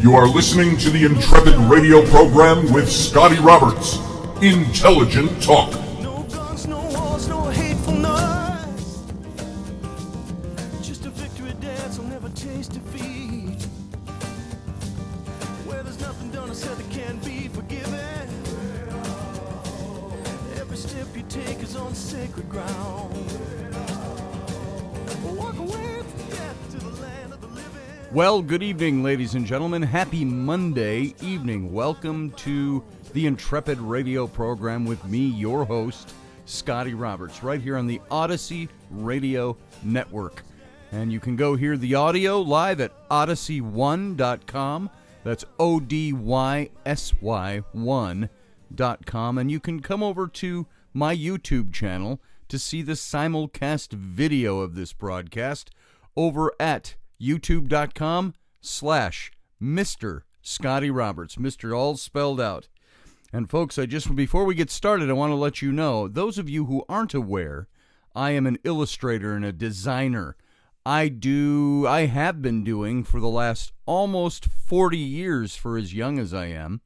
You are listening to the Intrepid radio program with Scotty Roberts. Intelligent talk. No guns, no wars, no hateful noise. Just a victory dance, I'll never taste defeat. Where there's nothing done or said that can't be forgiven. Every step you take is on sacred ground. Walk away from death to the land of the living. Well, good evening, ladies and gentlemen. Happy Monday evening. Welcome to the Intrepid radio program with me, your host, Scotty Roberts, right here on the Odyssey Radio Network. And you can go hear the audio live at odyssey1.com. That's ODYSY1.com. And you can come over to my YouTube channel to see the simulcast video of this broadcast over at youtube.com/Mr. Scotty Roberts. Mr. all spelled out. And folks, before we get started, I want to let you know, those of you who aren't aware, I am an illustrator and a designer. I have been doing for the last almost 40 years, for as young as I am.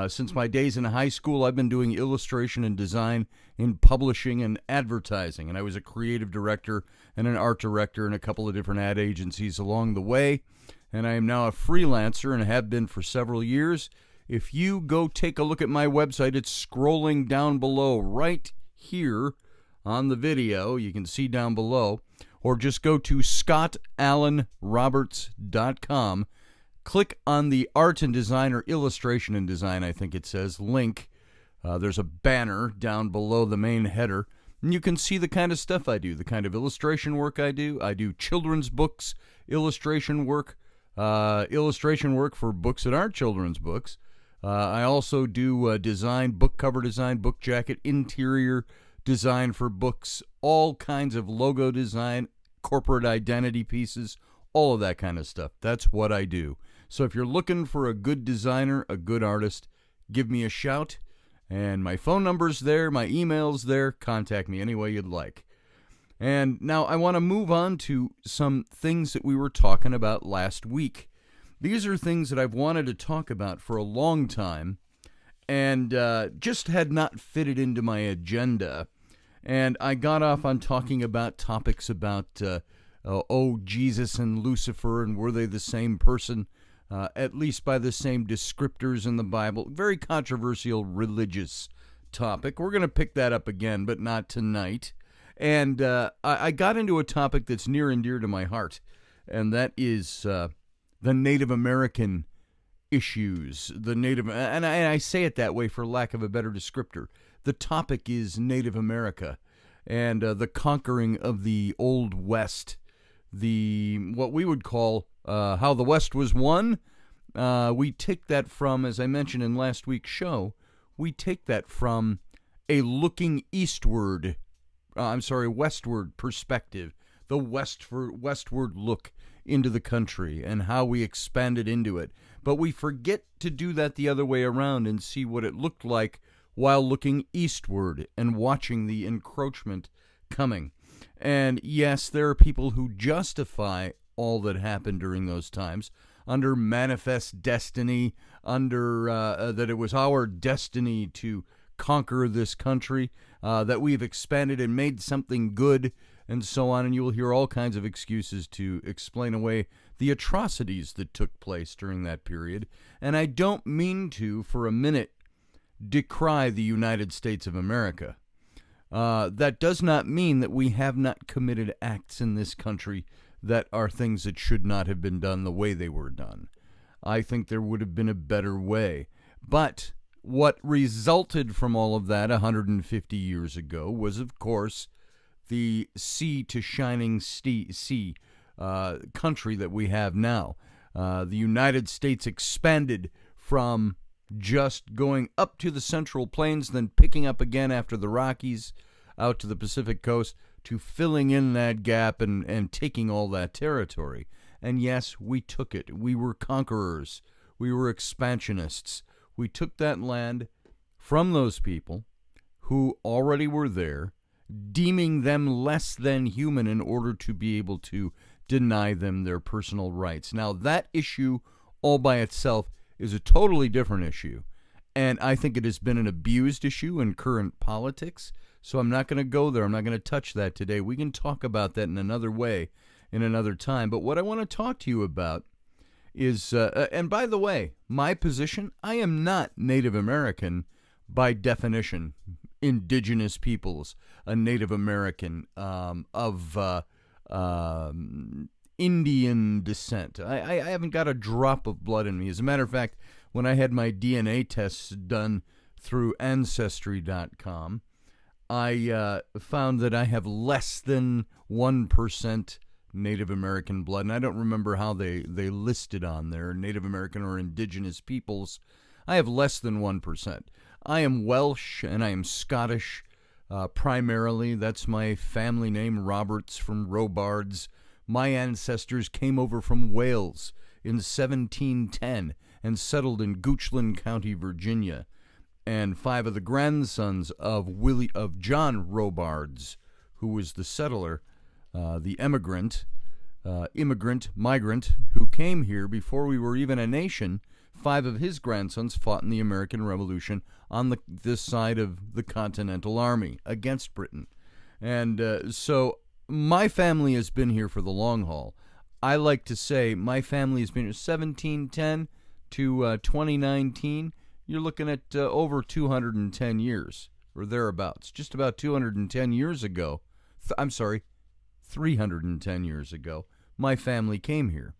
Since my days in high school, I've been doing illustration and design in publishing and advertising. And I was a creative director and an art director in a couple of different ad agencies along the way. And I am now a freelancer and have been for several years. If you go take a look at my website, it's scrolling down below right here on the video. You can see down below. Or just go to scottallenroberts.com. Click on the art and design, or illustration and design, I think it says, link. There's a banner down below the main header. And you can see the kind of stuff I do, the kind of illustration work I do. I do children's books, illustration work for books that aren't children's books. I also do design, book cover design, book jacket, interior design for books, all kinds of logo design, corporate identity pieces, all of that kind of stuff. That's what I do. So if you're looking for a good designer, a good artist, give me a shout. And my phone number's there, my email's there. Contact me any way you'd like. And now I want to move on to some things that we were talking about last week. These are things that I've wanted to talk about for a long time and just had not fitted into my agenda. And I got off on talking about topics about, Jesus and Lucifer, and were they the same person, at least by the same descriptors in the Bible. Very controversial religious topic. We're going to pick that up again, but not tonight. And I got into a topic that's near and dear to my heart, and that is the Native American issues. And I say it that way for lack of a better descriptor. The topic is Native America and the conquering of the Old West, what we would call how the West was won. We take that from, as I mentioned in last week's show, we take that from a looking westward perspective, the westward look into the country and how we expanded into it. But we forget to do that the other way around and see what it looked like while looking eastward and watching the encroachment coming. And yes, there are people who justify all that happened during those times under manifest destiny, under that it was our destiny to conquer this country, that we've expanded and made something good, and so on. And you will hear all kinds of excuses to explain away the atrocities that took place during that period. And I don't mean to, for a minute, decry the United States of America. That does not mean that we have not committed acts in this country that are things that should not have been done the way they were done. I think there would have been a better way. But what resulted from all of that 150 years ago was, of course, the sea to shining sea country that we have now. The United States expanded from just going up to the Central Plains, then picking up again after the Rockies out to the Pacific coast, to filling in that gap and taking all that territory. And yes, we took it. We were conquerors. We were expansionists. We took that land from those people who already were there, deeming them less than human in order to be able to deny them their personal rights. Now, that issue all by itself is a totally different issue. And I think it has been an abused issue in current politics. So I'm not going to go there. I'm not going to touch that today. We can talk about that in another way, in another time. But what I want to talk to you about is, and by the way, my position, I am not Native American by definition. Indigenous peoples, a Native American of Indian descent. I haven't got a drop of blood in me. As a matter of fact, when I had my DNA tests done through Ancestry.com, I found that I have less than 1% Native American blood. And I don't remember how they listed on there, Native American or indigenous peoples. I have less than 1%. I am Welsh and I am Scottish primarily. That's my family name, Roberts from Robards. My ancestors came over from Wales in 1710 and settled in Goochland County, Virginia. And 5 of the grandsons of John Robards, who was the settler, the migrant who came here before we were even a nation. 5 of his grandsons fought in the American Revolution on this side of the Continental Army against Britain. And so my family has been here for the long haul. I like to say my family has been here 1710 to 2019. You're looking at over 210 years or thereabouts. Just about 210 years ago, 310 years ago, my family came here.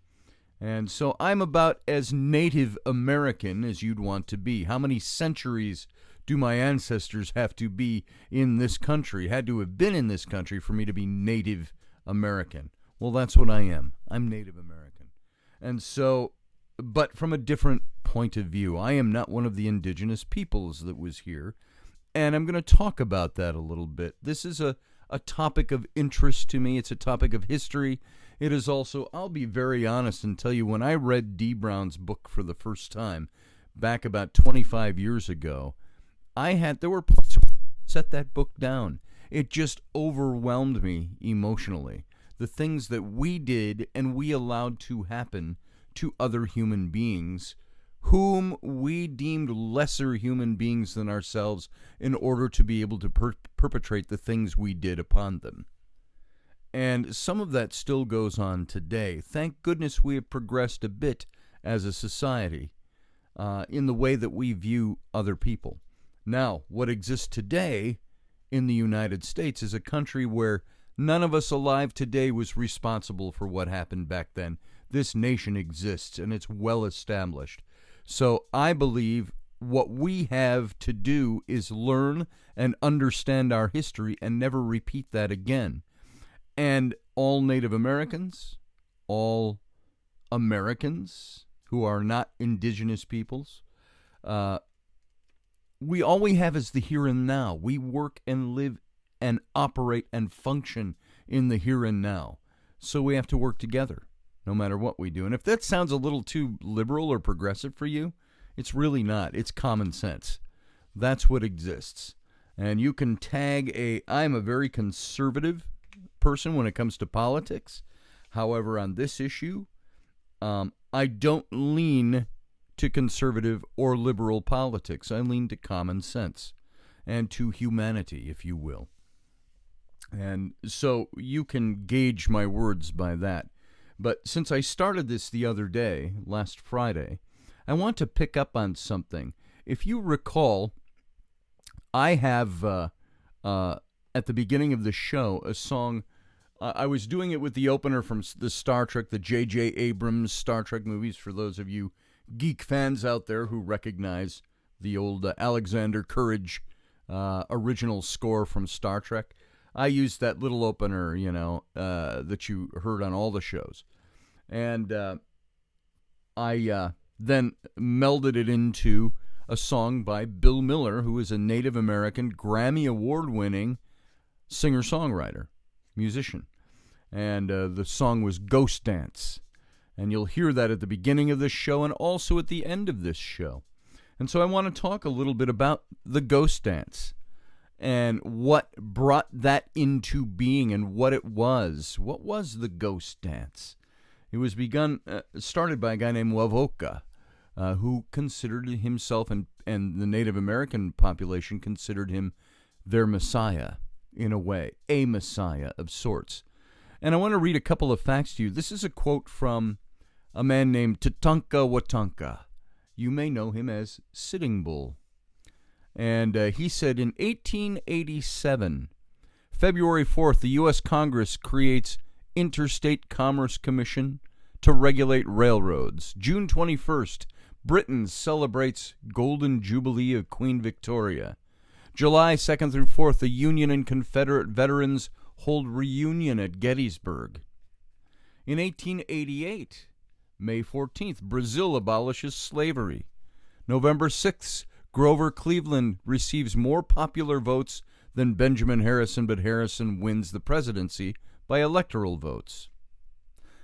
And so I'm about as Native American as you'd want to be. How many centuries do my ancestors have to be in this country, had to have been in this country for me to be Native American? Well, that's what I am. I'm Native American. And so, but from a different point of view, I am not one of the indigenous peoples that was here. And I'm going to talk about that a little bit. This is a topic of interest to me. It's a topic of history. It is also, I'll be very honest and tell you, when I read D. Brown's book for the first time, back about 25 years ago, there were points where I set that book down. It just overwhelmed me emotionally. The things that we did and we allowed to happen to other human beings, whom we deemed lesser human beings than ourselves, in order to be able to perpetrate the things we did upon them. And some of that still goes on today. Thank goodness we have progressed a bit as a society in the way that we view other people. Now, what exists today in the United States is a country where none of us alive today was responsible for what happened back then. This nation exists, and it's well established. So I believe what we have to do is learn and understand our history and never repeat that again. And all Native Americans, all Americans who are not indigenous peoples, all we have is the here and now. We work and live and operate and function in the here and now. So we have to work together, no matter what we do. And if that sounds a little too liberal or progressive for you, it's really not. It's common sense. That's what exists. And you can tag I'm a very conservative person when it comes to politics. However, on this issue, I don't lean to conservative or liberal politics. I lean to common sense and to humanity, if you will. And so you can gauge my words by that. But since I started this the other day, last Friday, I want to pick up on something. If you recall, I have, at the beginning of the show, a song. I was doing it with the opener from the Star Trek, the J.J. Abrams Star Trek movies, for those of you geek fans out there who recognize the old Alexander Courage original score from Star Trek. I used that little opener, that you heard on all the shows. And I then melded it into a song by Bill Miller, who is a Native American Grammy Award-winning singer-songwriter, musician. And the song was Ghost Dance. And you'll hear that at the beginning of this show and also at the end of this show. And so I want to talk a little bit about the Ghost Dance and what brought that into being and what it was. What was the Ghost Dance? It was started by a guy named Wavoka, who considered himself and the Native American population considered him their messiah, in a way, a messiah of sorts. And I want to read a couple of facts to you. This is a quote from a man named Tatanka Watanka. You may know him as Sitting Bull. And he said in 1887, February 4th, the U.S. Congress creates Interstate Commerce Commission to regulate railroads. June 21st, Britain celebrates Golden Jubilee of Queen Victoria. July 2nd through 4th, the Union and Confederate veterans hold reunion at Gettysburg. In 1888, May 14th, Brazil abolishes slavery. November 6th, Grover Cleveland receives more popular votes than Benjamin Harrison, but Harrison wins the presidency by electoral votes.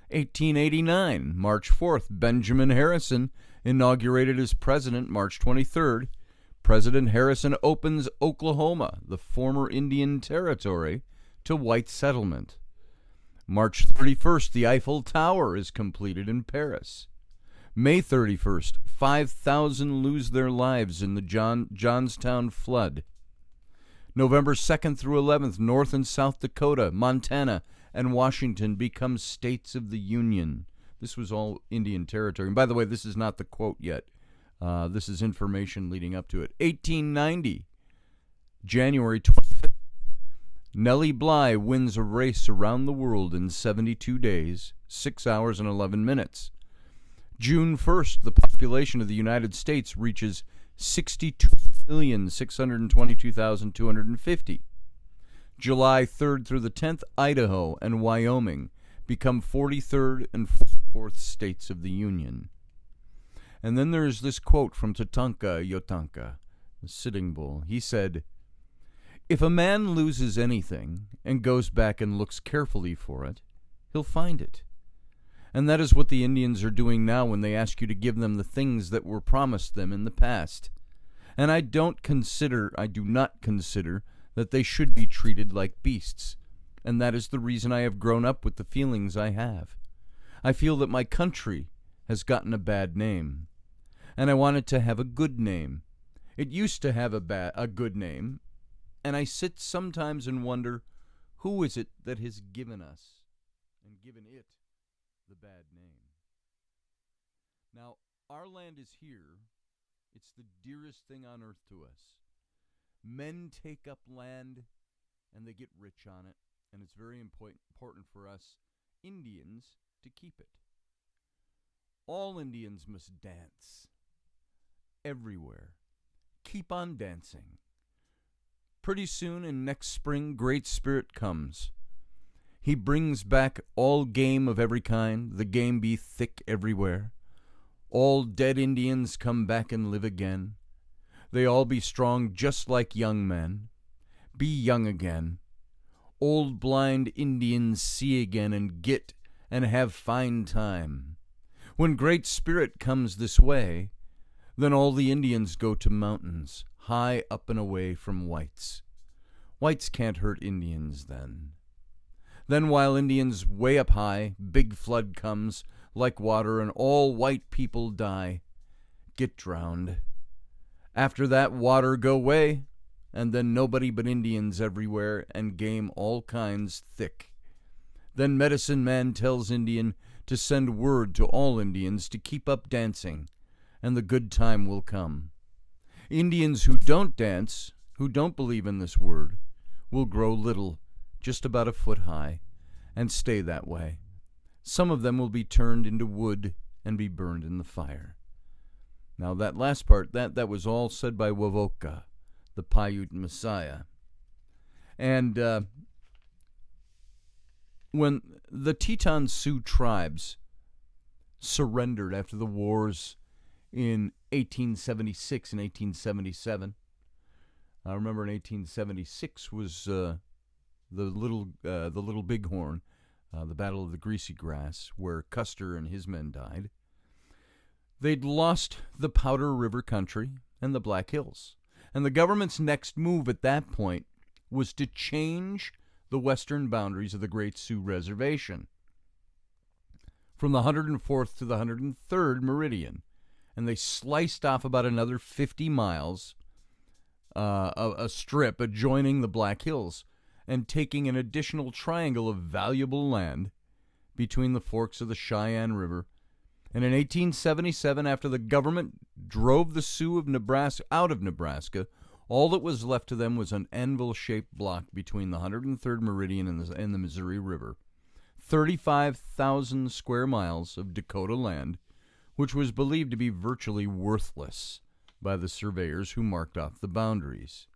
1889, March 4th, Benjamin Harrison inaugurated as president. March 23rd, President Harrison opens Oklahoma, the former Indian Territory, to white settlement. March 31st, the Eiffel Tower is completed in Paris. May 31st, 5,000 lose their lives in the Johnstown flood. November 2nd through 11th, North and South Dakota, Montana, and Washington become states of the Union. This was all Indian Territory. And by the way, this is not the quote yet. This is information leading up to it. 1890, January 25th, Nellie Bly wins a race around the world in 72 days, 6 hours and 11 minutes. June 1st, the population of the United States reaches 62,622,250. July 3rd through the 10th, Idaho and Wyoming become 43rd and 44th states of the Union. And then there's this quote from Tatanka Yotanka, the Sitting Bull. He said, "If a man loses anything and goes back and looks carefully for it, he'll find it. And that is what the Indians are doing now when they ask you to give them the things that were promised them in the past. And I do not consider that they should be treated like beasts. And that is the reason I have grown up with the feelings I have. I feel that my country has gotten a bad name. And I want it to have a good name. It used to have a good name. And I sit sometimes and wonder, who is it that has given us and given it the bad name? Now, our land is here. It's the dearest thing on earth to us. Men take up land and they get rich on it, and it's very important for us Indians to keep it. All Indians must dance. Everywhere. Keep on dancing. Pretty soon in next spring, Great Spirit comes. He brings back all game of every kind, the game be thick everywhere. All dead Indians come back and live again. They all be strong just like young men. Be young again. Old blind Indians see again and get and have fine time. When Great Spirit comes this way, then all the Indians go to mountains, high up and away from whites. Whites can't hurt Indians then. Then while Indians way up high, big flood comes like water and all white people die, get drowned. After that water go away, and then nobody but Indians everywhere and game all kinds thick. Then medicine man tells Indian to send word to all Indians to keep up dancing, and the good time will come. Indians who don't dance, who don't believe in this word, will grow little, just about a foot high, and stay that way. Some of them will be turned into wood and be burned in the fire." Now that last part, that was all said by Wavoka, the Paiute Messiah. And when the Teton Sioux tribes surrendered after the wars in 1876 and 1877, I remember in 1876 was the Little Bighorn, the Battle of the Greasy Grass, where Custer and his men died. They'd lost the Powder River country and the Black Hills. And the government's next move at that point was to change the western boundaries of the Great Sioux Reservation. from the 104th to the 103rd meridian. And they sliced off about another 50 miles, a strip adjoining the Black Hills, and taking an additional triangle of valuable land between the forks of the Cheyenne River. And in 1877, after the government drove the Sioux of Nebraska out of Nebraska, all that was left to them was an anvil-shaped block between the 103rd meridian and the Missouri River. 35,000 square miles of Dakota land, which was believed to be virtually worthless by the surveyors who marked off the boundaries.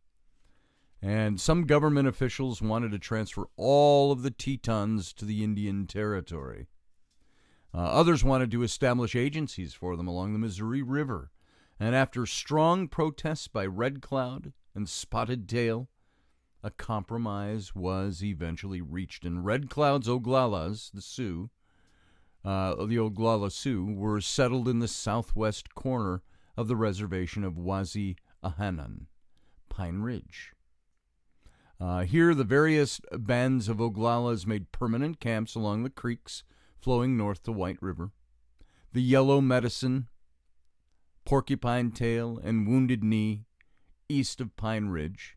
And some government officials wanted to transfer all of the Tetons to the Indian Territory. Others wanted to establish agencies for them along the Missouri River. And after strong protests by Red Cloud and Spotted Tail, a compromise was eventually reached. And Red Cloud's Oglalas, the Sioux, the Oglala Sioux, were settled in the southwest corner of the reservation of Wazi-Ahanan, Pine Ridge. Here, the various bands of Oglalas made permanent camps along the creeks flowing north to White River. The Yellow Medicine, Porcupine Tail, and Wounded Knee, east of Pine Ridge.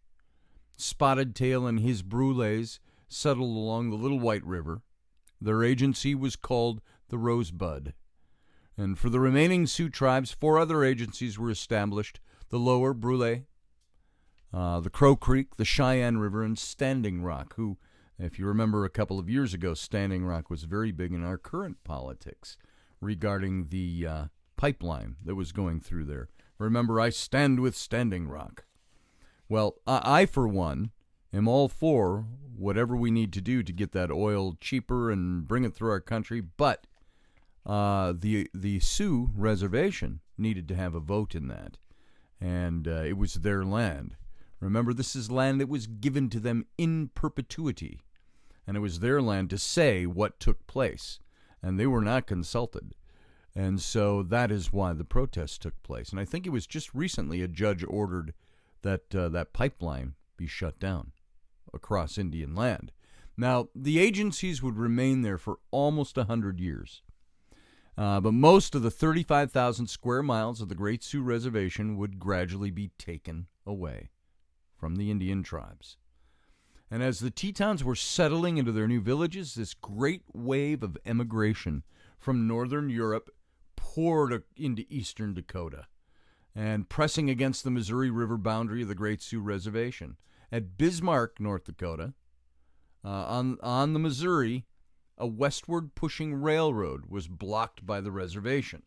Spotted Tail and his Brulés settled along the Little White River. Their agency was called the Rosebud. And for the remaining Sioux tribes, 4 other agencies were established: the Lower Brule, the Crow Creek, the Cheyenne River, and Standing Rock, who, if you remember a couple of years ago, Standing Rock was very big in our current politics regarding the pipeline that was going through there. Remember, I stand with Standing Rock. Well, I for one, am all for whatever we need to do to get that oil cheaper and bring it through our country, but the Sioux reservation needed to have a vote in that, and it was their land. Remember, this is land that was given to them in perpetuity, and it was their land to say what took place, and they were not consulted. And so that is why the protests took place. And I think it was just recently a judge ordered that that pipeline be shut down across Indian land. Now, the agencies would remain there for almost 100 years. But most of the 35,000 square miles of the Great Sioux Reservation would gradually be taken away from the Indian tribes. And as the Tetons were settling into their new villages, this great wave of emigration from northern Europe poured into eastern Dakota and pressing against the Missouri River boundary of the Great Sioux Reservation. At Bismarck, North Dakota, on the Missouri, a westward pushing railroad was blocked by the reservation.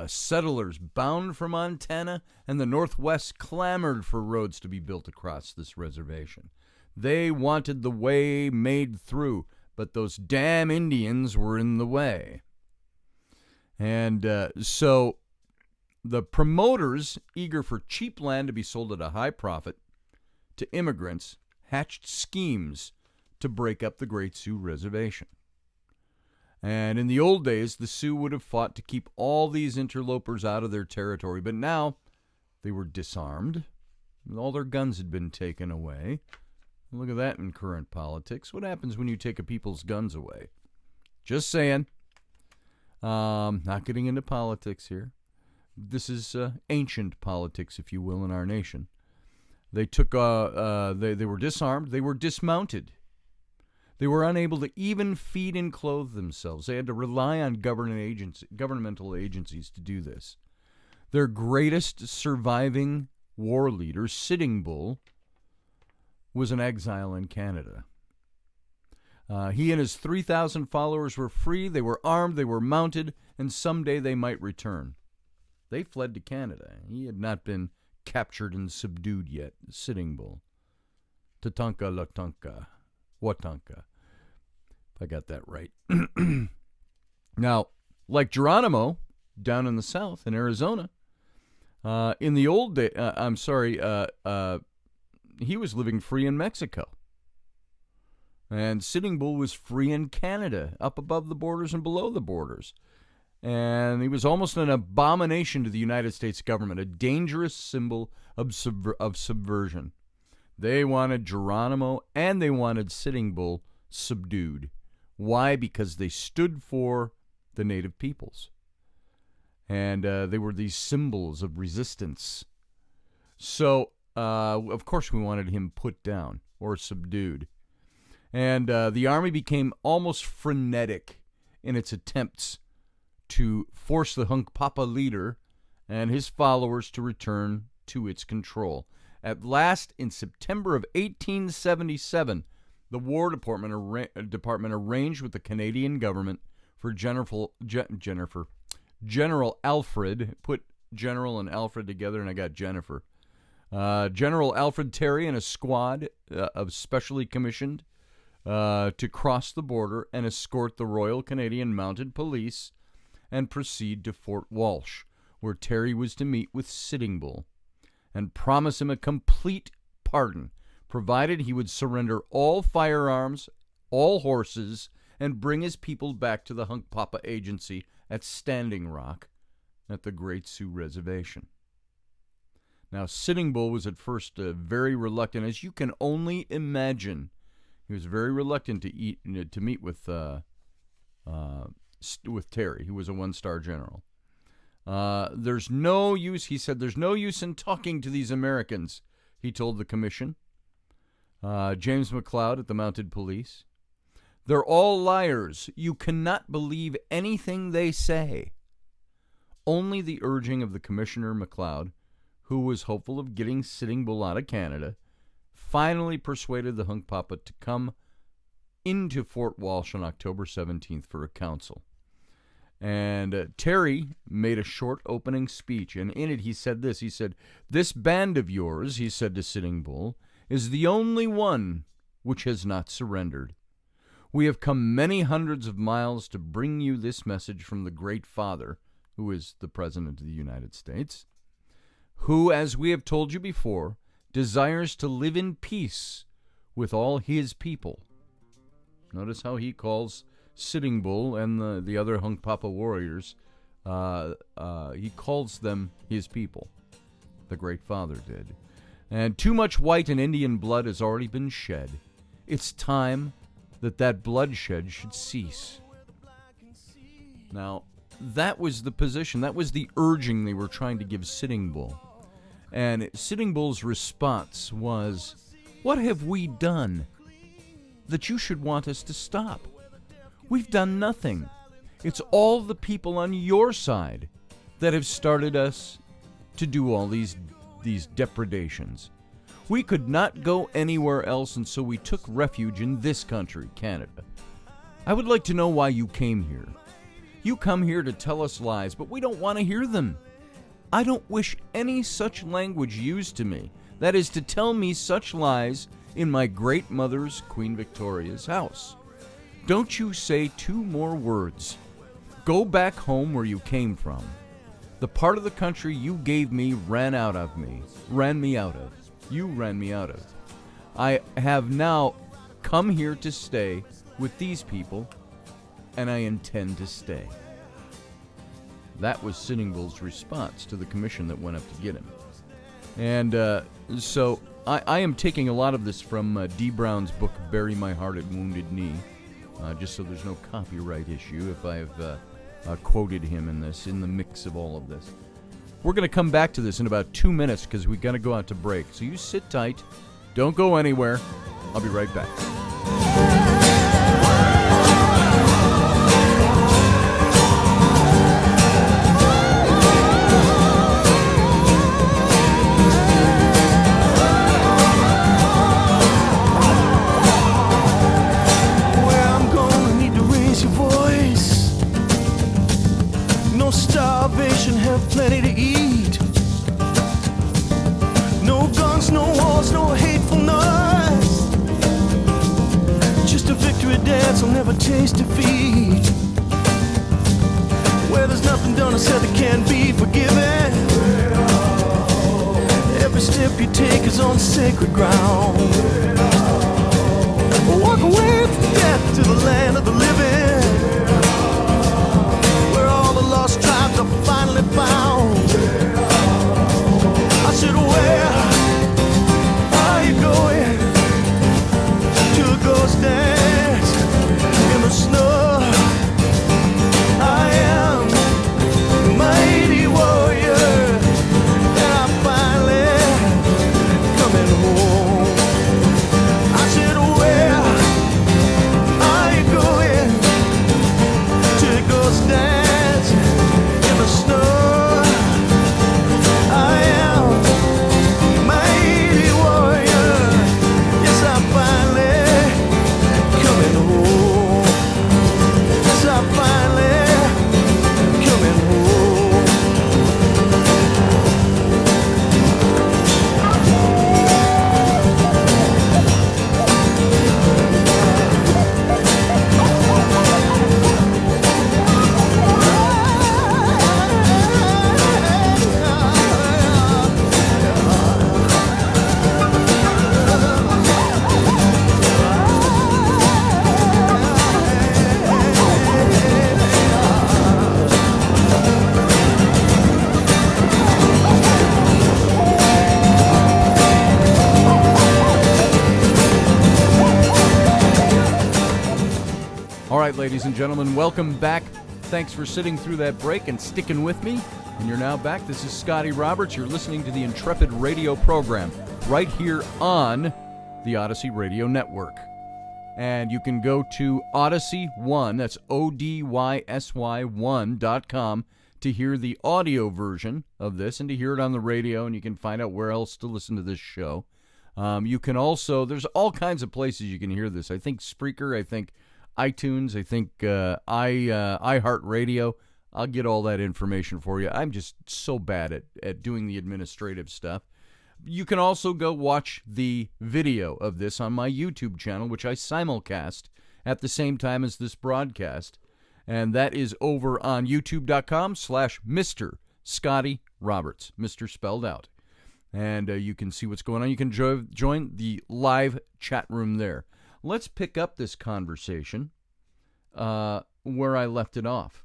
Settlers bound for Montana and the Northwest clamored for roads to be built across this reservation. They wanted the way made through, but those damn Indians were in the way. And so the promoters, eager for cheap land to be sold at a high profit to immigrants, hatched schemes to break up the Great Sioux Reservation. And in the old days, the Sioux would have fought to keep all these interlopers out of their territory, but now they were disarmed. All their guns had been taken away. Look at that in current politics. What happens when you take a people's guns away? Just saying. Not getting into politics here. This is ancient politics, if you will, in our nation. They took. They were disarmed. They were dismounted. They were unable to even feed and clothe themselves. They had to rely on governmental agencies to do this. Their greatest surviving war leader, Sitting Bull, was in exile in Canada. He and his 3,000 followers were free, they were armed, they were mounted, and someday they might return. They fled to Canada. He had not been captured and subdued yet, Sitting Bull. Tatanka Latanka. Watanka. If I got that right. Now, like Geronimo, down in the south, in Arizona, in the old day, he was living free in Mexico. And Sitting Bull was free in Canada, up above the borders and below the borders. And he was almost an abomination to the United States government, a dangerous symbol of subversion. They wanted Geronimo and they wanted Sitting Bull subdued. Why? Because they stood for the native peoples. And they were these symbols of resistance. So, of course, we wanted him put down or subdued. And the army became almost frenetic in its attempts to force the Hunkpapa leader and his followers to return to its control. At last, in September of 1877, the War Department arranged with the Canadian government for General Alfred, put General and Alfred together and I got Jennifer. General Alfred Terry and a squad of specially commissioned to cross the border and escort the Royal Canadian Mounted Police and proceed to Fort Walsh, where Terry was to meet with Sitting Bull and promise him a complete pardon, provided he would surrender all firearms, all horses, and bring his people back to the Hunkpapa Agency at Standing Rock at the Great Sioux Reservation. Now, Sitting Bull was at first very reluctant, as you can only imagine. He was very reluctant to meet with Terry, who was a one-star general. There's no use, he said, there's no use in talking to these Americans, he told the commission. James McLeod at the Mounted Police. They're all liars. You cannot believe anything they say. Only the urging of the Commissioner McLeod, who was hopeful of getting Sitting Bull out of Canada, finally persuaded the Hunkpapa to come into Fort Walsh on October 17th for a council. And Terry made a short opening speech, and in it he said this. He said, "This band of yours," he said to Sitting Bull, "is the only one which has not surrendered. We have come many hundreds of miles to bring you this message from the Great Father," who is the President of the United States, "who, as we have told you before, desires to live in peace with all his people." Notice how he calls Sitting Bull and the other Hunkpapa warriors, he calls them his people. The Great Father did. "And too much white and Indian blood has already been shed. It's time that bloodshed should cease." Now, that was the position, that was the urging they were trying to give Sitting Bull. And Sitting Bull's response was, "What have we done that you should want us to stop? We've done nothing. It's all the people on your side that have started us to do all these depredations. We could not go anywhere else, and so we took refuge in this country, Canada. I would like to know why you came here. You come here to tell us lies, but we don't want to hear them. I don't wish any such language used to me, that is, to tell me such lies in my great mother's, Queen Victoria's, house. Don't you say two more words. Go back home where you came from. The part of the country you gave me ran me out of. You ran me out of. I have now come here to stay with these people, and I intend to stay." That was Sitting Bull's response to the commission that went up to get him. And so I am taking a lot of this from D. Brown's book, Bury My Heart at Wounded Knee, just so there's no copyright issue if I have quoted him in this, in the mix of all of this. We're going to come back to this in about 2 minutes because we've got to go out to break. So you sit tight. Don't go anywhere. I'll be right back. Well, I'm gonna need to raise your voice. No starvation, have plenty to eat. No guns, no wars, no hatefulness. Just a victory dance, I'll never taste defeat. Where there's nothing done or said that can't be forgiven. Every step you take is on sacred ground. Walk away from death to the land of the living, where all the lost tribes are finally found. I said, where are you going? To a ghost dance in the snow. I All right, ladies and gentlemen, welcome back. Thanks for sitting through that break and sticking with me. And you're now back. This is Scotty Roberts. You're listening to the Intrepid radio program right here on the Odyssey Radio Network. And you can go to Odyssey One, that's ODYSY1.com, to hear the audio version of this and to hear it on the radio, and you can find out where else to listen to this show. You can also, there's all kinds of places you can hear this. I think Spreaker, I think iTunes, I think iHeartRadio. I'll get all that information for you. I'm just so bad at doing the administrative stuff. You can also go watch the video of this on my YouTube channel, which I simulcast at the same time as this broadcast. And that is over on youtube.com/Mr. Scotty Roberts, Mr. spelled out. And you can see what's going on. You can join the live chat room there. Let's pick up this conversation where I left it off.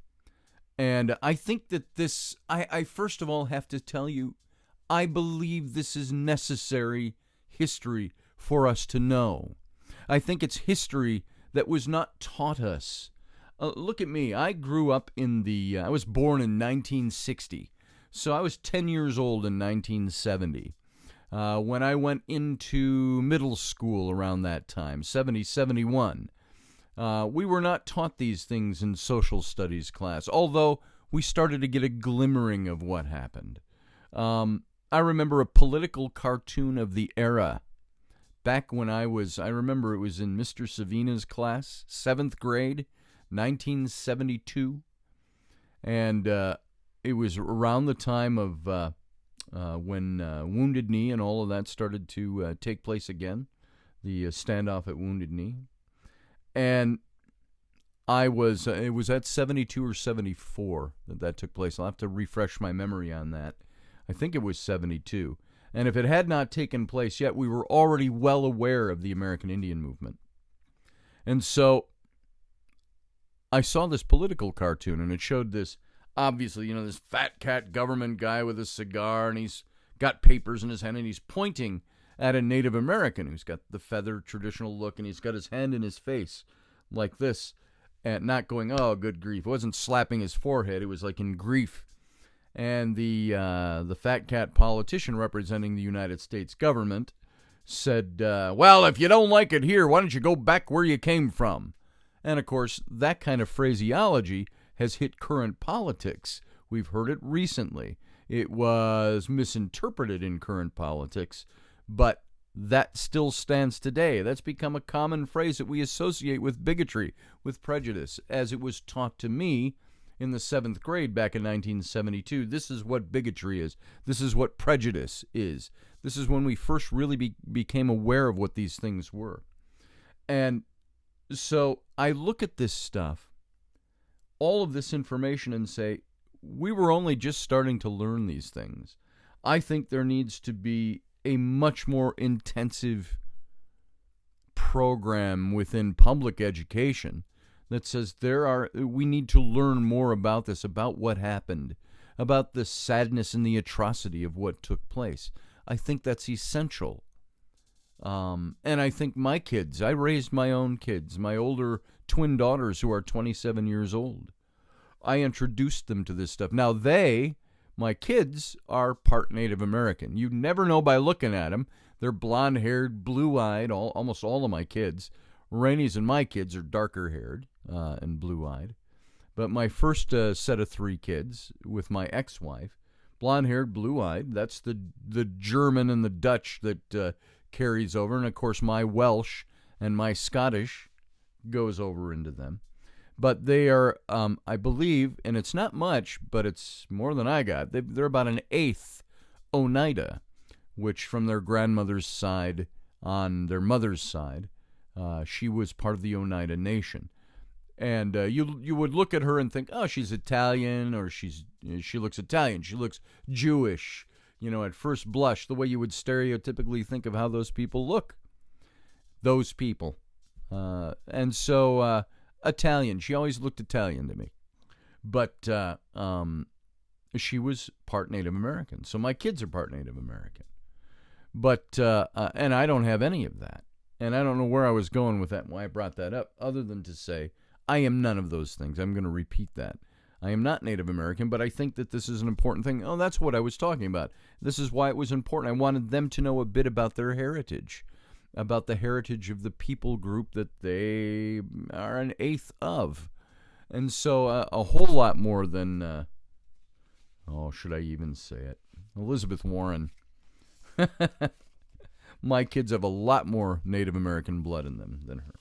And I think that this, I first of all have to tell you, I believe this is necessary history for us to know. I think it's history that was not taught us. Look at me. I grew up I was born in 1960. So I was 10 years old in 1970. When I went into middle school around that time, 71, we were not taught these things in social studies class, although we started to get a glimmering of what happened. I remember a political cartoon of the era. Back when I remember it was in Mr. Savina's class, 7th grade, 1972. And it was around the time of when Wounded Knee and all of that started to take place again, the standoff at Wounded Knee. And it was at 72 or 74 that took place. I'll have to refresh my memory on that. I think it was 72. And if it had not taken place yet, we were already well aware of the American Indian movement. And so I saw this political cartoon, and it showed this, obviously, this fat cat government guy with a cigar, and he's got papers in his hand, and he's pointing at a Native American who's got the feather traditional look, and he's got his hand in his face like this, and not going, oh, good grief. It wasn't slapping his forehead. It was like in grief. And the fat cat politician representing the United States government said, well, if you don't like it here, why don't you go back where you came from? And, of course, that kind of phraseology has hit current politics. We've heard it recently. It was misinterpreted in current politics, but that still stands today. That's become a common phrase that we associate with bigotry, with prejudice, as it was taught to me in the 7th grade back in 1972. This is what bigotry is. This is what prejudice is. This is when we first really became aware of what these things were. And so I look at this stuff, all of this information, and say, we were only just starting to learn these things. I think there needs to be a much more intensive program within public education that says we need to learn more about this, about what happened, about the sadness and the atrocity of what took place. I think that's essential. And I think my kids, I raised my own kids, my older twin daughters who are 27 years old. I introduced them to this stuff. Now my kids, are part Native American. You never know by looking at them. They're blonde-haired, blue-eyed, almost all of my kids. Rainey's and my kids are darker-haired and blue-eyed. But my first set of 3 kids with my ex-wife, blonde-haired, blue-eyed, that's the German and the Dutch that carries over. And, of course, my Welsh and my Scottish goes over into them. But they are, I believe, and it's not much, but it's more than I got. They're about an 1/8 Oneida, which from their grandmother's side, on their mother's side, she was part of the Oneida Nation. And you would look at her and think, oh, she's Italian, or she looks Italian, she looks Jewish, at first blush, the way you would stereotypically think of how those people look. Those people. And so Italian, she always looked Italian to me. But she was part Native American. So my kids are part Native American. But, and I don't have any of that. And I don't know where I was going with that and why I brought that up, other than to say, I am none of those things. I'm going to repeat that. I am not Native American, but I think that this is an important thing. Oh, that's what I was talking about. This is why it was important. I wanted them to know a bit about their heritage, about the heritage of the people group that they are an eighth of. And so a whole lot more than, should I even say it? Elizabeth Warren. My kids have a lot more Native American blood in them than her.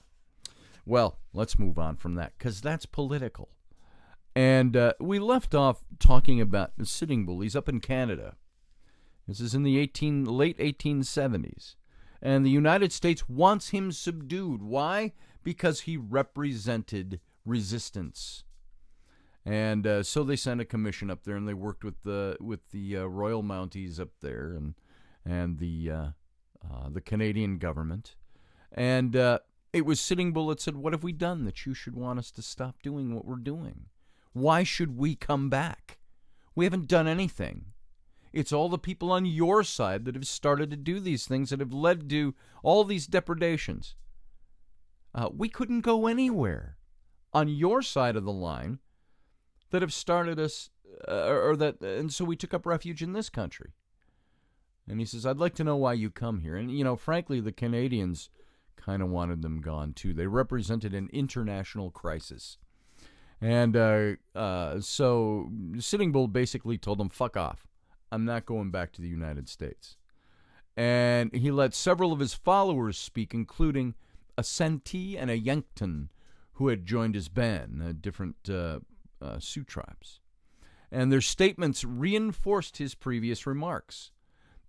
Well, let's move on from that, because that's political. And we left off talking about Sitting Bull. He's up in Canada. This is in the late 1870s. And the United States wants him subdued. Why? Because he represented resistance. And so they sent a commission up there, and they worked with the Royal Mounties up there and the Canadian government. And it was Sitting Bull that said, what have we done that you should want us to stop doing what we're doing? Why should we come back? We haven't done anything. It's all the people on your side that have started to do these things that have led to all these depredations. We couldn't go anywhere on your side of the line that have started us, and so we took up refuge in this country. And he says, I'd like to know why you come here. And, frankly, the Canadians kind of wanted them gone, too. They represented an international crisis. And so Sitting Bull basically told them, fuck off. I'm not going back to the United States. And he let several of his followers speak, including a Santee and a Yankton, who had joined his band, different Sioux tribes. And their statements reinforced his previous remarks.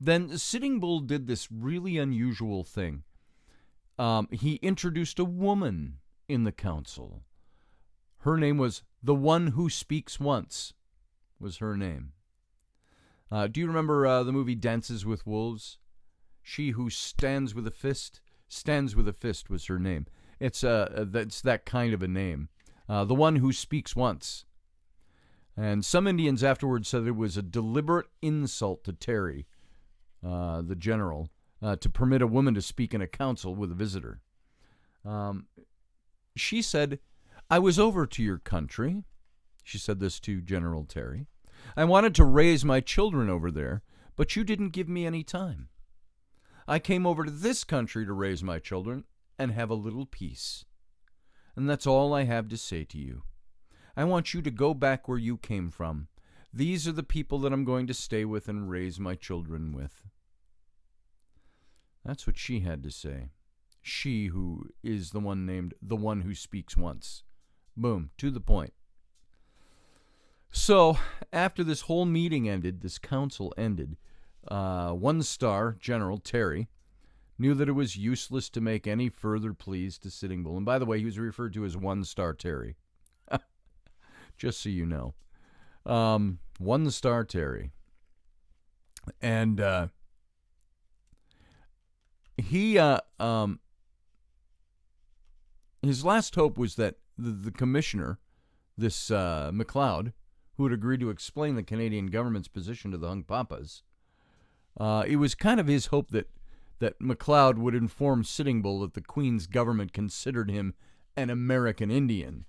Then Sitting Bull did this really unusual thing. He introduced a woman in the council. Her name was the One Who Speaks Once, was her name. Do you remember the movie Dances with Wolves? She Who Stands with a Fist was her name. It's that kind of a name. The One Who Speaks Once. And some Indians afterwards said it was a deliberate insult to Terry, the general, to permit a woman to speak in a council with a visitor. She said, I was over to your country. She said this to General Terry. I wanted to raise my children over there, but you didn't give me any time. I came over to this country to raise my children and have a little peace. And that's all I have to say to you. I want you to go back where you came from. These are the people that I'm going to stay with and raise my children with. That's what she had to say. She who is the one named the One Who Speaks Once. Boom, to the point. So, after this whole meeting ended, this council ended, one-star General Terry knew that it was useless to make any further pleas to Sitting Bull. And by the way, he was referred to as one-star Terry. Just so you know. One-star Terry. And he his last hope was that the commissioner, this McLeod, who had agreed to explain the Canadian government's position to the Hunkpapas, it was kind of his hope that McLeod would inform Sitting Bull that the Queen's government considered him an American Indian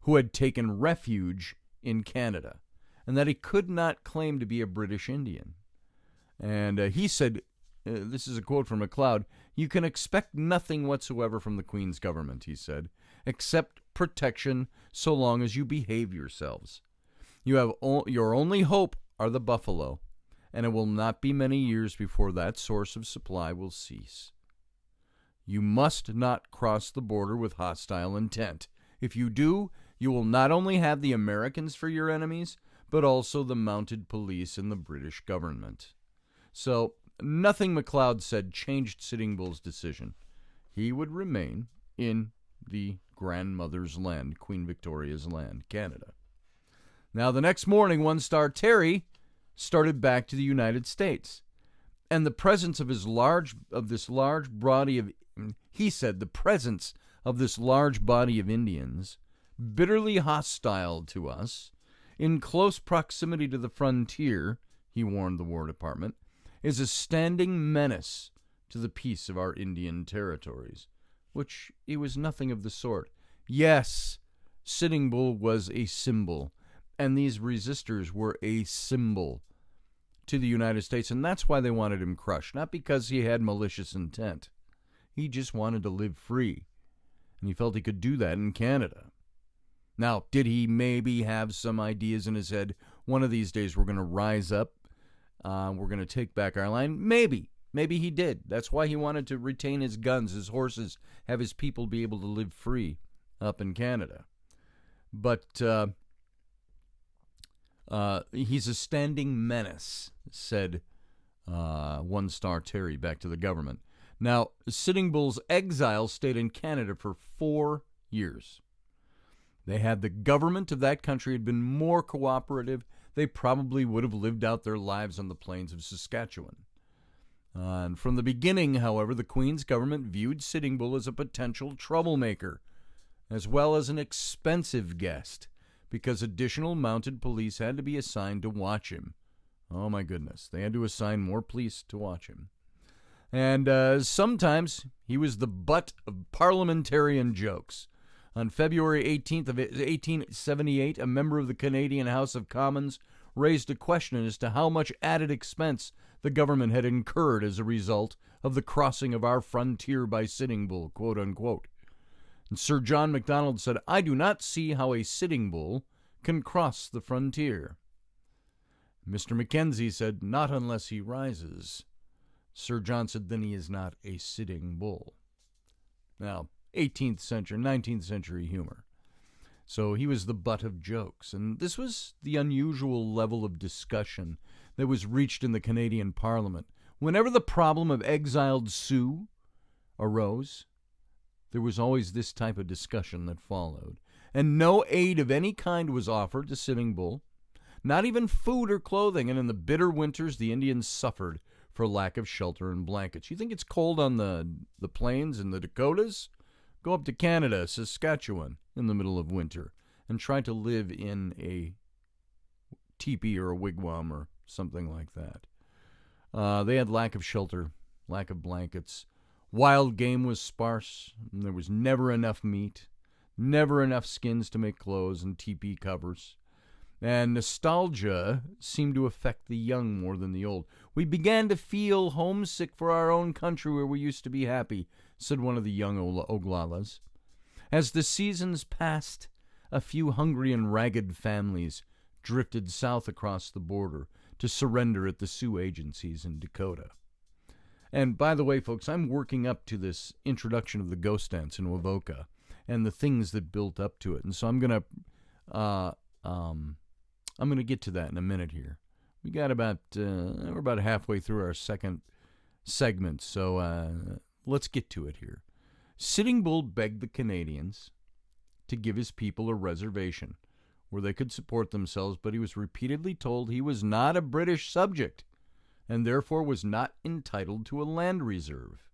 who had taken refuge in Canada, and that he could not claim to be a British Indian. And he said, this is a quote from McLeod, you can expect nothing whatsoever from the Queen's government, he said, except protection so long as you behave yourselves. Your only hope are the buffalo, and it will not be many years before that source of supply will cease. You must not cross the border with hostile intent. If you do, you will not only have the Americans for your enemies, but also the mounted police and the British government. So, nothing McLeod said changed Sitting Bull's decision. He would remain in the grandmother's land, Queen Victoria's land, Canada. Now, the next morning, one-star Terry started back to the United States. And the presence of this large body of Indians, bitterly hostile to us, in close proximity to the frontier, he warned the War Department, is a standing menace to the peace of our Indian territories, which it was nothing of the sort. Yes, Sitting Bull was a symbol, and these resistors were a symbol to the United States, and that's why they wanted him crushed, not because he had malicious intent. He just wanted to live free, and he felt he could do that in Canada. Now, did he maybe have some ideas in his head? One of these days we're going to rise up, we're going to take back our land? Maybe. Maybe he did. That's why he wanted to retain his guns, his horses, have his people be able to live free up in Canada. But he's a standing menace, said One Star Terry back to the government. Now, Sitting Bull's exile stayed in Canada for 4 years. They had the government of that country had been more cooperative, they probably would have lived out their lives on the plains of Saskatchewan. And from the beginning, however, the Queen's government viewed Sitting Bull as a potential troublemaker, as well as an expensive guest, because additional mounted police had to be assigned to watch him. Oh my goodness, they had to assign more police to watch him. And sometimes he was the butt of parliamentarian jokes. On February 18th of 1878, a member of the Canadian House of Commons raised a question as to how much added expense the government had incurred as a result of the crossing of our frontier by Sitting Bull, quote unquote. And Sir John Macdonald said, "I do not see how a Sitting Bull can cross the frontier." Mr. Mackenzie said, "Not unless he rises." Sir John said, "Then he is not a Sitting Bull." Now, 18th century, 19th century humor. So he was the butt of jokes. And this was the unusual level of discussion that was reached in the Canadian Parliament. Whenever the problem of exiled Sioux arose, there was always this type of discussion that followed. And no aid of any kind was offered to Sitting Bull, not even food or clothing. And in the bitter winters, the Indians suffered for lack of shelter and blankets. You think it's cold on the plains in the Dakotas? Go up to Canada, Saskatchewan, in the middle of winter, and try to live in a teepee or a wigwam or something like that. They had lack of shelter, lack of blankets. Wild game was sparse, and there was never enough meat, never enough skins to make clothes and teepee covers. And nostalgia seemed to affect the young more than the old. "We began to feel homesick for our own country where we used to be happy," said one of the young Oglalas. As the seasons passed, a few hungry and ragged families drifted south across the border to surrender at the Sioux agencies in Dakota. And by the way, folks, I'm working up to this introduction of the ghost dance in Wavoka and the things that built up to it. And so I'm going to get to that in a minute here. We got we're about halfway through our second segment, so let's get to it here. Sitting Bull begged the Canadians to give his people a reservation where they could support themselves, but he was repeatedly told he was not a British subject and therefore was not entitled to a land reserve.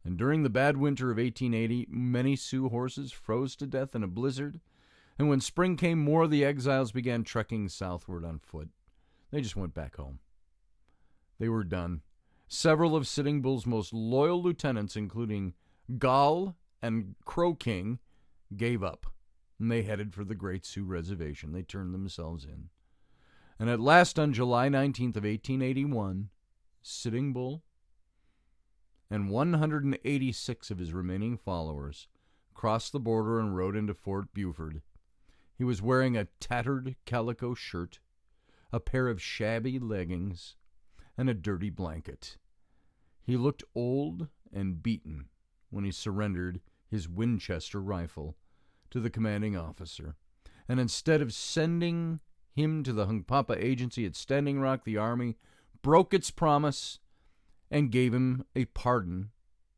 And during the bad winter of 1880, many Sioux horses froze to death in a blizzard, and when spring came, more of the exiles began trekking southward on foot. They just went back home. They were done. Several of Sitting Bull's most loyal lieutenants, including Gall and Crow King, gave up, and they headed for the Great Sioux Reservation. They turned themselves in. And at last, on July 19th of 1881, Sitting Bull and 186 of his remaining followers crossed the border and rode into Fort Buford. He was wearing a tattered calico shirt, a pair of shabby leggings, and a dirty blanket. He looked old and beaten when he surrendered his Winchester rifle to the commanding officer. And instead of sending him to the Hunkpapa agency at Standing Rock, the Army broke its promise and gave him a pardon,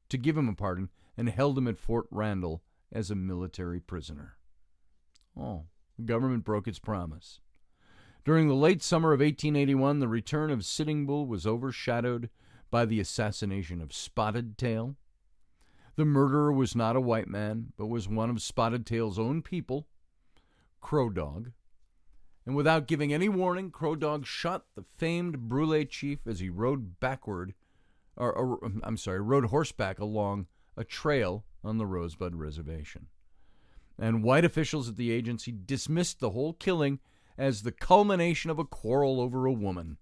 and held him at Fort Randall as a military prisoner. Oh, the government broke its promise. During the late summer of 1881, the return of Sitting Bull was overshadowed by the assassination of Spotted Tail. The murderer was not a white man, but was one of Spotted Tail's own people, Crow Dog. And without giving any warning, Crow Dog shot the famed Brule chief as he rode rode horseback along a trail on the Rosebud Reservation. And white officials at the agency dismissed the whole killing as the culmination of a quarrel over a woman.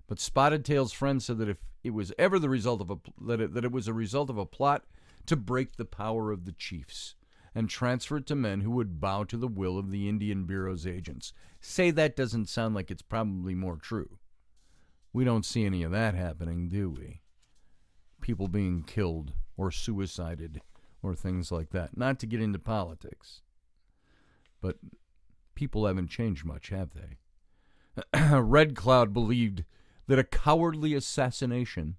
But Spotted Tail's friend said that if it was ever the result of that it was a result of a plot to break the power of the chiefs and transfer it to men who would bow to the will of the Indian Bureau's agents. Say that doesn't sound like it's probably more true. We don't see any of that happening, do we? People being killed or suicided or things like that. Not to get into politics, but people haven't changed much, have they? Red Cloud believed that a cowardly assassination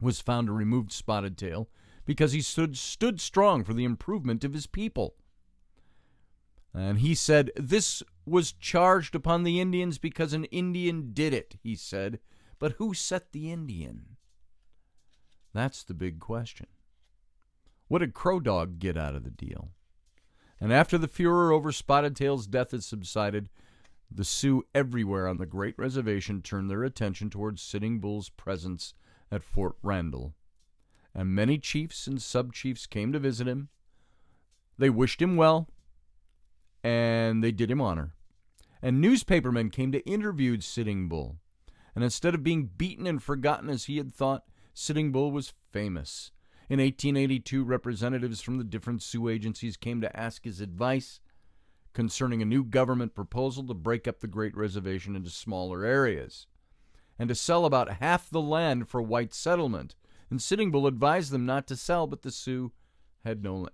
was found to remove Spotted Tail because he stood strong for the improvement of his people. And he said, this was charged upon the Indians because an Indian did it, he said. But who set the Indian? That's the big question. What did Crow Dog get out of the deal? And after the furor over Spotted Tail's death had subsided, the Sioux everywhere on the Great Reservation turned their attention towards Sitting Bull's presence at Fort Randall. And many chiefs and sub-chiefs came to visit him. They wished him well, and they did him honor. And newspapermen came to interview Sitting Bull. And instead of being beaten and forgotten as he had thought, Sitting Bull was famous. In 1882, representatives from the different Sioux agencies came to ask his advice concerning a new government proposal to break up the Great Reservation into smaller areas and to sell about half the land for white settlement. And Sitting Bull advised them not to sell, but the Sioux had no,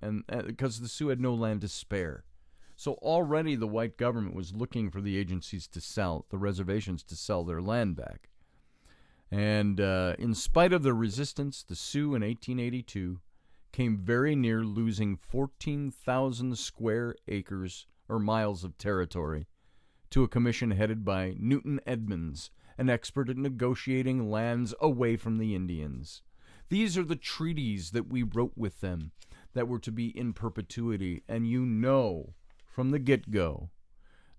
because the Sioux had no land to spare. So already the white government was looking for the agencies to sell, the reservations to sell their land back. And in spite of their resistance, the Sioux in 1882 came very near losing 14,000 square acres or miles of territory to a commission headed by Newton Edmonds, an expert at negotiating lands away from the Indians. These are the treaties that we wrote with them that were to be in perpetuity, and you know from the get-go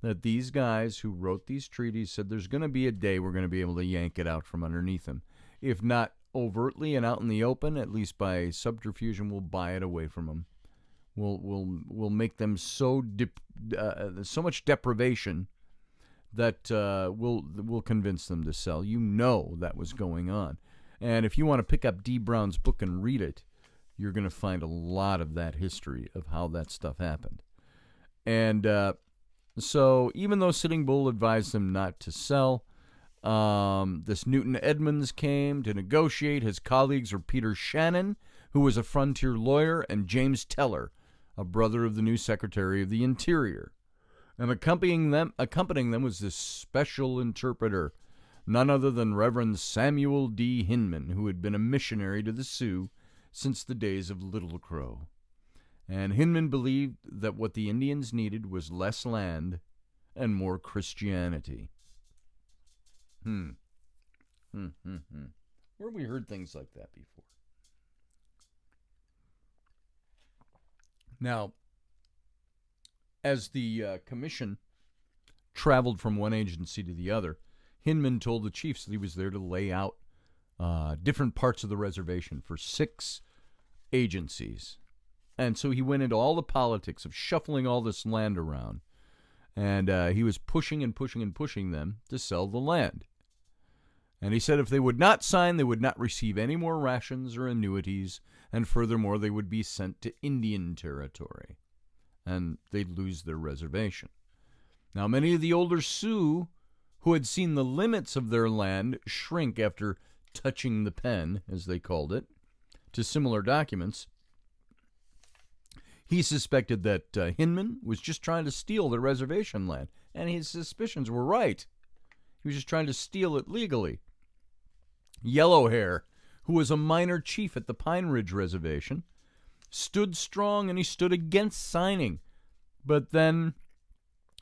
that these guys who wrote these treaties said there's going to be a day we're going to be able to yank it out from underneath them. If not overtly and out in the open, at least by subterfuge, we'll buy it away from them. We'll make them so much deprivation that we'll convince them to sell. You know that was going on. And if you want to pick up D. Brown's book and read it, you're going to find a lot of that history of how that stuff happened. And so even though Sitting Bull advised them not to sell, this Newton Edmonds came to negotiate. His colleagues were Peter Shannon, who was a frontier lawyer, and James Teller, a brother of the new Secretary of the Interior. And accompanying them was this special interpreter, none other than Reverend Samuel D. Hinman, who had been a missionary to the Sioux since the days of Little Crow. And Hinman believed that what the Indians needed was less land and more Christianity. Where have we heard things like that before? Now, as the commission traveled from one agency to the other, Hinman told the chiefs that he was there to lay out different parts of the reservation for 6 agencies. And so he went into all the politics of shuffling all this land around. And he was pushing and pushing and pushing them to sell the land. And he said if they would not sign, they would not receive any more rations or annuities, and furthermore, they would be sent to Indian territory, and they'd lose their reservation. Now, many of the older Sioux who had seen the limits of their land shrink after touching the pen, as they called it, to similar documents, he suspected that Hinman was just trying to steal their reservation land, and his suspicions were right. He was just trying to steal it legally. Yellowhair, who was a minor chief at the Pine Ridge Reservation, stood strong, and he stood against signing, but then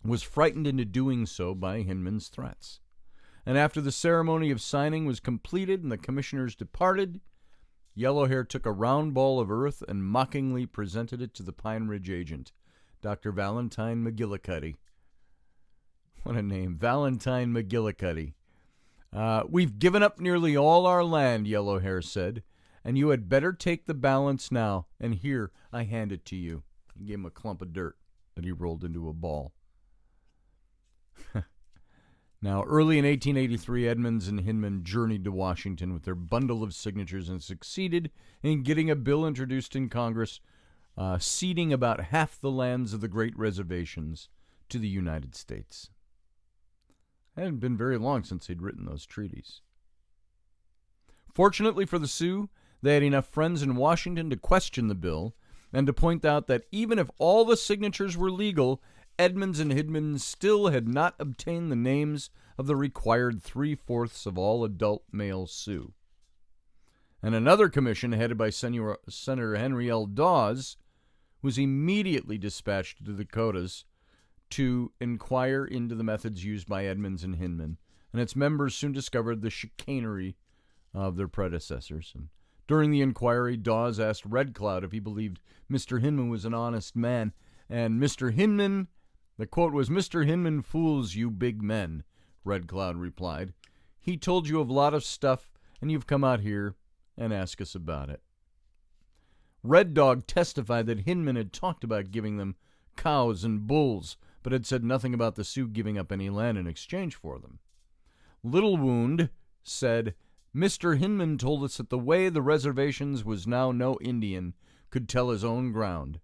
was frightened into doing so by Hinman's threats. And after the ceremony of signing was completed and the commissioners departed, Yellowhair took a round ball of earth and mockingly presented it to the Pine Ridge agent, Dr. Valentine McGillicuddy. What a name, Valentine McGillicuddy. We've given up nearly all our land, Yellowhair said, and you had better take the balance now, and here I hand it to you. He gave him a clump of dirt that he rolled into a ball. Now, early in 1883, Edmunds and Hinman journeyed to Washington with their bundle of signatures and succeeded in getting a bill introduced in Congress ceding about half the lands of the great reservations to the United States. It hadn't been very long since he'd written those treaties. Fortunately for the Sioux, they had enough friends in Washington to question the bill and to point out that even if all the signatures were legal, Edmunds and Hinman still had not obtained the names of the required 3/4 of all adult male Sioux. And another commission, headed by Senator Henry L. Dawes, was immediately dispatched to the Dakotas to inquire into the methods used by Edmunds and Hinman, and its members soon discovered the chicanery of their predecessors. And during the inquiry, Dawes asked Red Cloud if he believed Mr. Hinman was an honest man, and Mr. Hinman, the quote was, "Mr. Hinman fools you big men," Red Cloud replied. "He told you of a lot of stuff, and you've come out here and asked us about it." Red Dog testified that Hinman had talked about giving them cows and bulls, but had said nothing about the Sioux giving up any land in exchange for them. Little Wound said, "Mr. Hinman told us that the way the reservations was now no Indian could tell his own ground.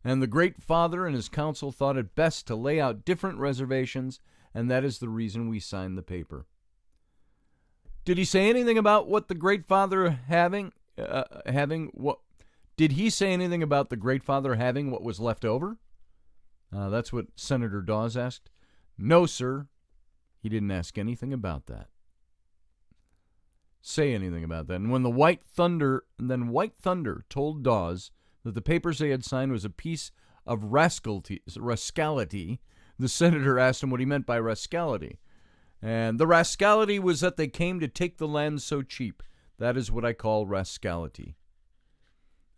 And the Great Father and his council thought it best to lay out different reservations, and that is the reason we signed the paper." Did he say anything about what the Great Father having what? Did he say anything about the Great Father having what was left over? That's what Senator Dawes asked. No, sir. He didn't ask anything about that. Say anything about that. And when White Thunder told Dawes that the papers they had signed was a piece of rascality, the senator asked him what he meant by rascality. And the rascality was that they came to take the land so cheap. That is what I call rascality.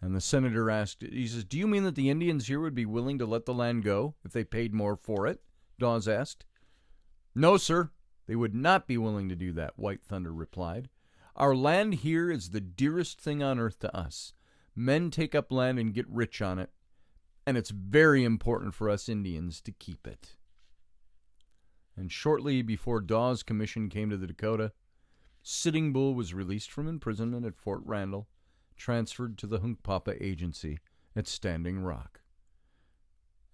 And the senator asked, he says, "Do you mean that the Indians here would be willing to let the land go if they paid more for it?" Dawes asked. "No, sir, they would not be willing to do that," White Thunder replied. "Our land here is the dearest thing on earth to us. Men take up land and get rich on it, and it's very important for us Indians to keep it." And shortly before Dawes' commission came to the Dakota, Sitting Bull was released from imprisonment at Fort Randall, transferred to the Hunkpapa Agency at Standing Rock.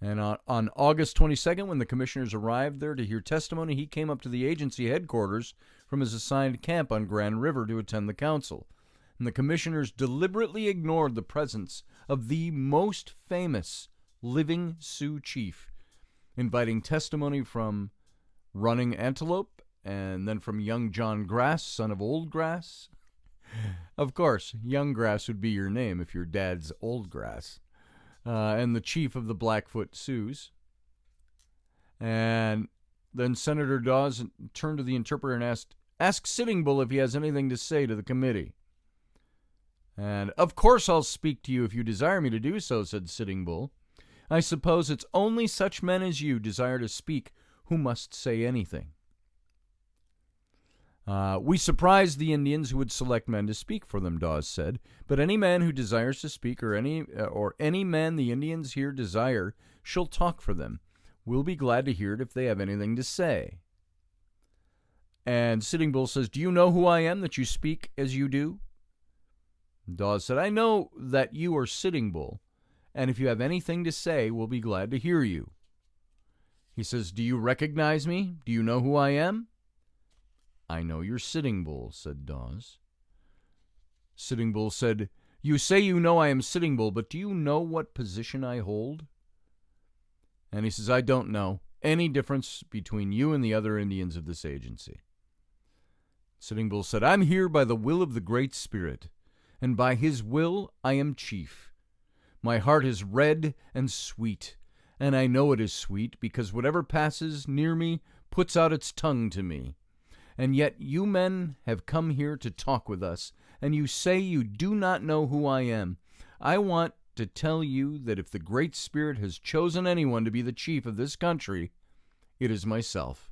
And on August 22nd, when the commissioners arrived there to hear testimony, he came up to the agency headquarters from his assigned camp on Grand River to attend the council. And the commissioners deliberately ignored the presence of the most famous living Sioux chief, inviting testimony from Running Antelope and then from young John Grass, son of Old Grass. Of course, Young Grass would be your name if your dad's Old Grass. And the chief of the Blackfoot Sioux. And then Senator Dawes turned to the interpreter and ask Sitting Bull if he has anything to say to the committee. And, "Of course I'll speak to you if you desire me to do so," said Sitting Bull. "I suppose it's only such men as you desire to speak who must say anything." We surprised the Indians who would select men to speak for them," Dawes said. "But any man who desires to speak, or any man the Indians here desire, shall talk for them. We'll be glad to hear it if they have anything to say." And Sitting Bull says, "Do you know who I am that you speak as you do?" Dawes said, "I know that you are Sitting Bull, and if you have anything to say, we'll be glad to hear you." He says, "Do you recognize me? Do you know who I am?" "I know you're Sitting Bull," said Dawes. Sitting Bull said, "You say you know I am Sitting Bull, but do you know what position I hold?" And he says, "I don't know any difference between you and the other Indians of this agency." Sitting Bull said, "I'm here by the will of the Great Spirit, and by his will I am chief. My heart is red and sweet, and I know it is sweet because whatever passes near me puts out its tongue to me. And yet you men have come here to talk with us, and you say you do not know who I am. I want to tell you that if the Great Spirit has chosen anyone to be the chief of this country, it is myself."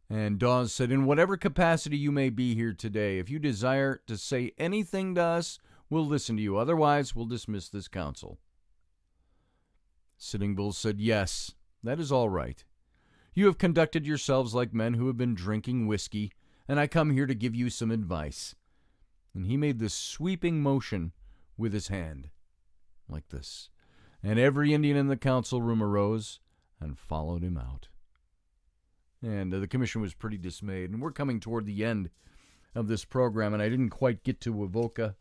And Dawes said, "In whatever capacity you may be here today, if you desire to say anything to us, we'll listen to you. Otherwise, we'll dismiss this council. Sitting Bull said, yes, that is all right. You have conducted yourselves like men who have been drinking whiskey, and I come here to give you some advice. And he made this sweeping motion with his hand, like this. And every Indian in the council room arose and followed him out. And the commission was pretty dismayed. And we're coming toward the end of this program, and I didn't quite get to Wavoka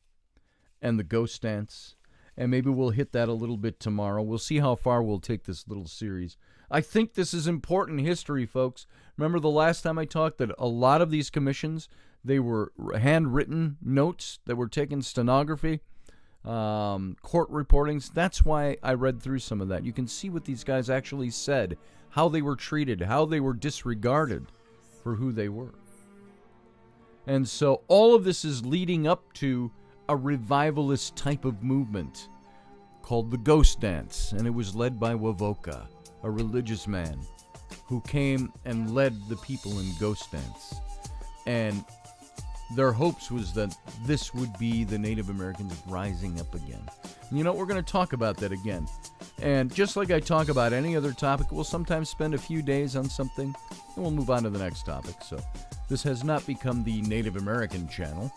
and the ghost dance. And maybe we'll hit that a little bit tomorrow. We'll see how far we'll take this little series. I think this is important history, folks. Remember the last time I talked that a lot of these commissions, they were handwritten notes that were taken, stenography, court reportings. That's why I read through some of that. You can see what these guys actually said, how they were treated, how they were disregarded for who they were. And so all of this is leading up to a revivalist type of movement called the Ghost Dance, and it was led by Wavoka, a religious man who came and led the people in Ghost Dance. And their hopes was that this would be the Native Americans rising up again. And you know, we're going to talk about that again. And just like I talk about any other topic, we'll sometimes spend a few days on something, and we'll move on to the next topic. So this has not become the Native American channel.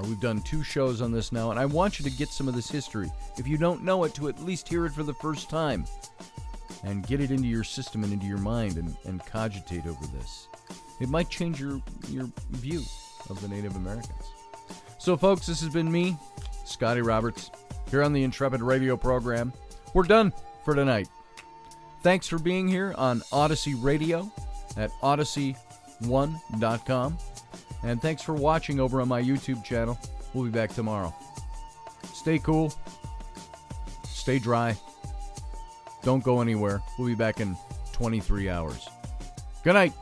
We've done 2 shows on this now, and I want you to get some of this history. If you don't know it, to at least hear it for the first time and get it into your system and into your mind and cogitate over this. It might change your view of the Native Americans. So, folks, this has been me, Scotty Roberts, here on the Intrepid radio program. We're done for tonight. Thanks for being here on Odyssey Radio at odyssey1.com. And thanks for watching over on my YouTube channel. We'll be back tomorrow. Stay cool. Stay dry. Don't go anywhere. We'll be back in 23 hours. Good night.